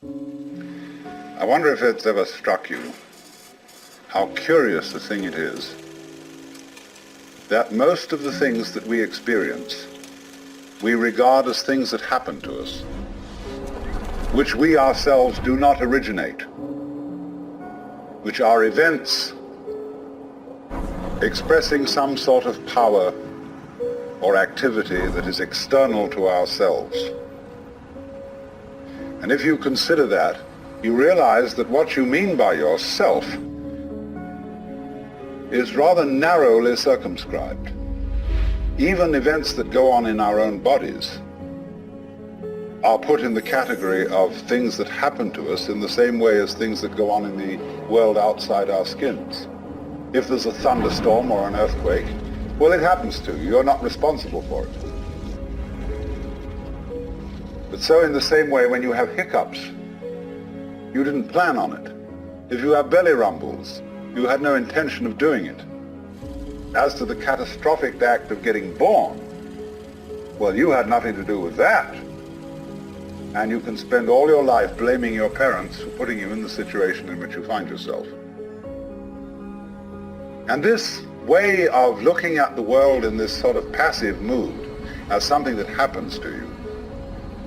I wonder if it's ever struck you how curious a thing it is that most of the things that we experience we regard as things that happen to us, which we ourselves do not originate, which are events expressing some sort of power or activity that is external to ourselves. And if you consider that, you realize that what you mean by yourself is rather narrowly circumscribed. Even events that go on in our own bodies are put in the category of things that happen to us in the same way as things that go on in the world outside our skins. If there's a thunderstorm or an earthquake, well, it happens to you. You're not responsible for it. But so in the same way, when you have hiccups, you didn't plan on it. If you have belly rumbles, you had no intention of doing it. As to the catastrophic act of getting born, well, you had nothing to do with that. And you can spend all your life blaming your parents for putting you in the situation in which you find yourself. And this way of looking at the world in this sort of passive mood as something that happens to you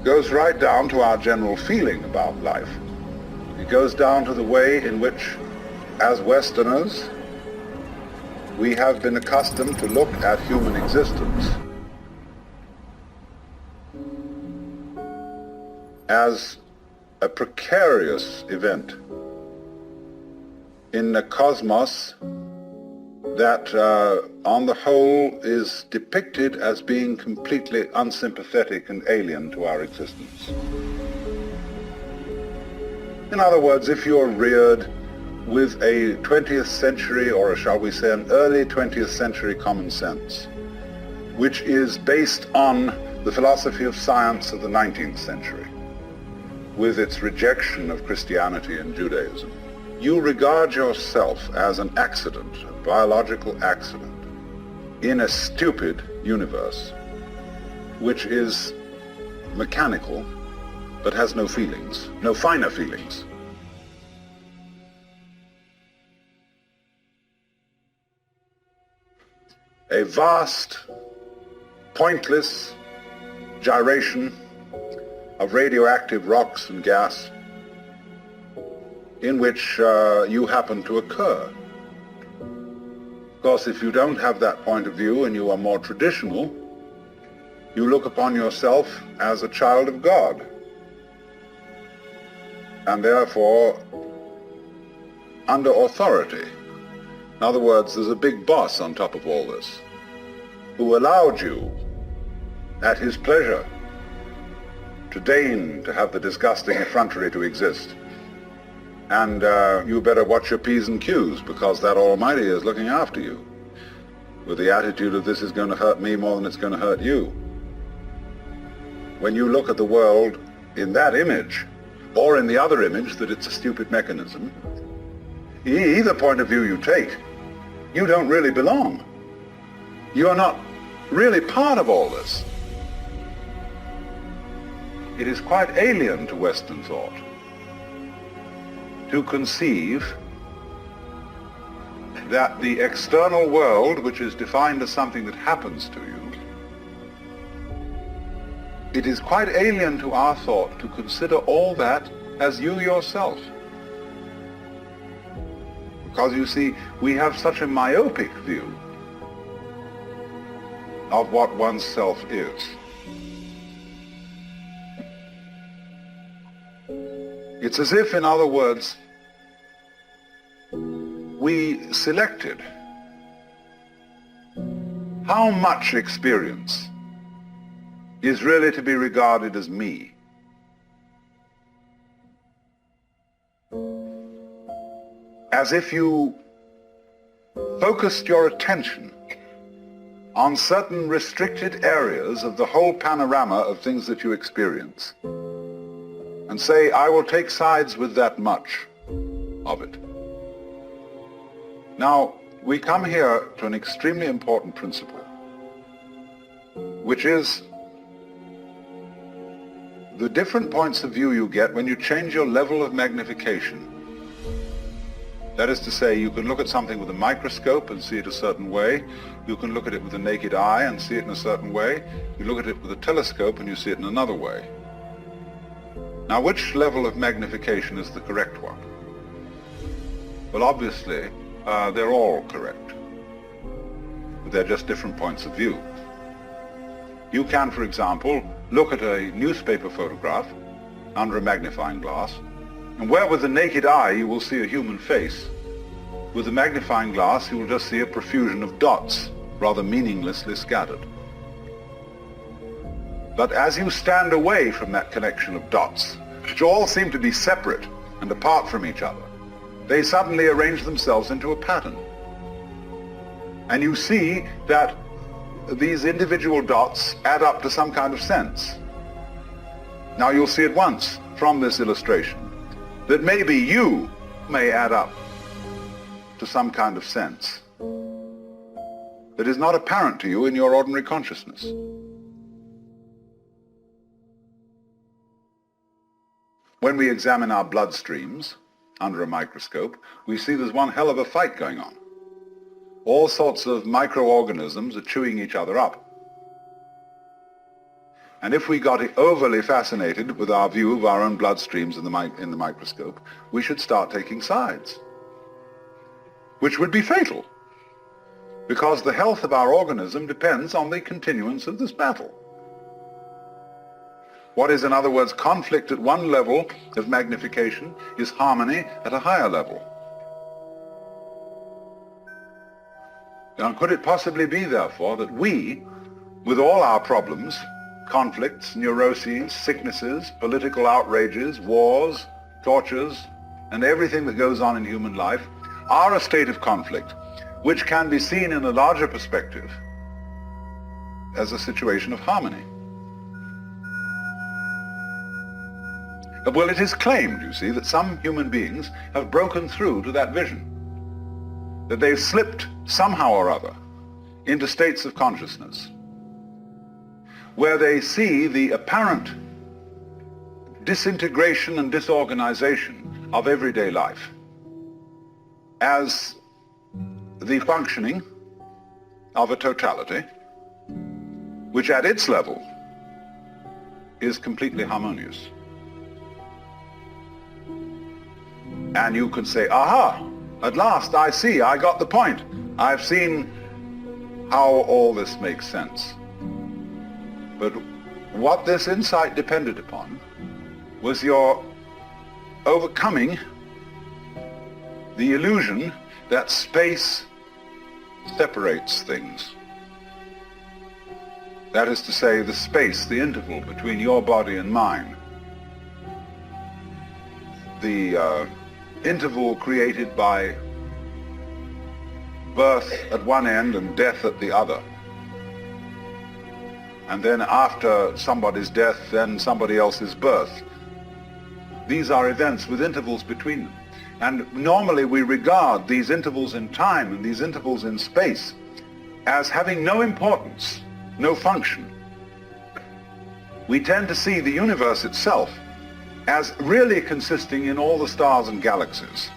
goes right down to our general feeling about life. It goes down to the way in which, as Westerners, we have been accustomed to look at human existence as a precarious event in a cosmos that, on the whole, is depicted as being completely unsympathetic and alien to our existence. In other words, if you're reared with a 20th century, or shall we say an early 20th century common sense, which is based on the philosophy of science of the 19th century, with its rejection of Christianity and Judaism, you regard yourself as an accident, a biological accident, in a stupid universe, which is mechanical, but has no feelings, no finer feelings. A vast, pointless gyration of radioactive rocks and gas in which you happen to occur. Of course, if you don't have that point of view and you are more traditional, you look upon yourself as a child of God, and therefore under authority. In other words, there's a big boss on top of all this who allowed you at his pleasure to deign to have the disgusting effrontery to exist. And you better watch your P's and Q's, because that Almighty is looking after you with the attitude of, this is going to hurt me more than it's going to hurt you. When you look at the world in that image, or in the other image that it's a stupid mechanism, either point of view you take, you don't really belong. You are not really part of all this. It is quite alien to Western thought to conceive that the external world, which is defined as something that happens to you, it is quite alien to our thought to consider all that as you yourself. Because you see, we have such a myopic view of what one's self is. It's as if, in other words, we selected how much experience is really to be regarded as me. As if you focused your attention on certain restricted areas of the whole panorama of things that you experience, and say, I will take sides with that much of it. Now, we come here to an extremely important principle, which is the different points of view you get when you change your level of magnification. That is to say, you can look at something with a microscope and see it a certain way. You can look at it with the naked eye and see it in a certain way. You look at it with a telescope and you see it in another way. Now, which level of magnification is the correct one? Well, obviously, they're all correct. But they're just different points of view. You can, for example, look at a newspaper photograph under a magnifying glass, and where with the naked eye you will see a human face, with the magnifying glass you will just see a profusion of dots, rather meaninglessly scattered. But as you stand away from that connection of dots, which all seem to be separate and apart from each other, they suddenly arrange themselves into a pattern. And you see that these individual dots add up to some kind of sense. Now you'll see at once from this illustration that maybe you may add up to some kind of sense that is not apparent to you in your ordinary consciousness. When we examine our blood streams under a microscope, we see there's one hell of a fight going on. All sorts of microorganisms are chewing each other up. And if we got overly fascinated with our view of our own blood streams in the microscope, we should start taking sides, which would be fatal, because the health of our organism depends on the continuance of this battle. What is, in other words, conflict at one level of magnification is harmony at a higher level. Now, could it possibly be, therefore, that we, with all our problems, conflicts, neuroses, sicknesses, political outrages, wars, tortures, and everything that goes on in human life, are a state of conflict which can be seen in a larger perspective as a situation of harmony? Well, it is claimed, you see, that some human beings have broken through to that vision, that they've slipped somehow or other into states of consciousness where they see the apparent disintegration and disorganization of everyday life as the functioning of a totality which at its level is completely harmonious. And you can say, aha, at last I see, I got the point. I've seen how all this makes sense. But what this insight depended upon was your overcoming the illusion that space separates things. That is to say, the space, the interval between your body and mine. The interval created by birth at one end and death at the other. And then after somebody's death, then somebody else's birth. These are events with intervals between them. And normally we regard these intervals in time and these intervals in space as having no importance, no function. We tend to see the universe itself as really consisting in all the stars and galaxies.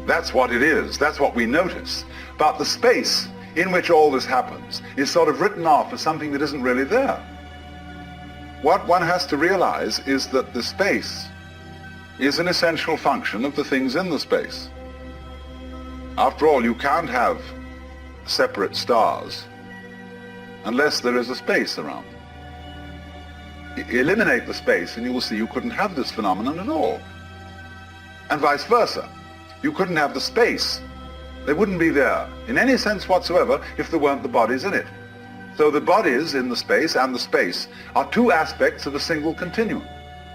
That's what it is. That's what we notice. But the space in which all this happens is sort of written off as something that isn't really there. What one has to realize is that the space is an essential function of the things in the space. After all, you can't have separate stars unless there is a space around them. Eliminate the space and you will see you couldn't have this phenomenon at all. And vice versa. You couldn't have the space. They wouldn't be there in any sense whatsoever if there weren't the bodies in it. So the bodies in the space and the space are two aspects of a single continuum.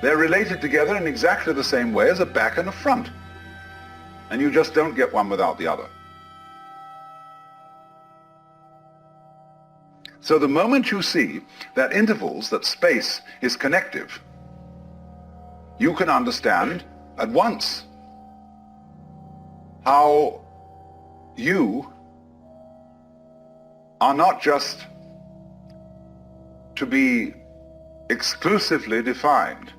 They're related together in exactly the same way as a back and a front. And you just don't get one without the other. So the moment you see that intervals, that space is connective, you can understand at once how you are not just to be exclusively defined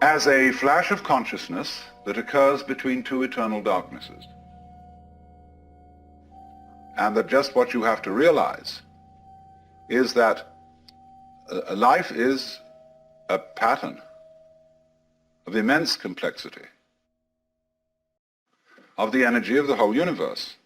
as a flash of consciousness that occurs between two eternal darknesses. And that just what you have to realize is that life is a pattern of immense complexity, of the energy of the whole universe.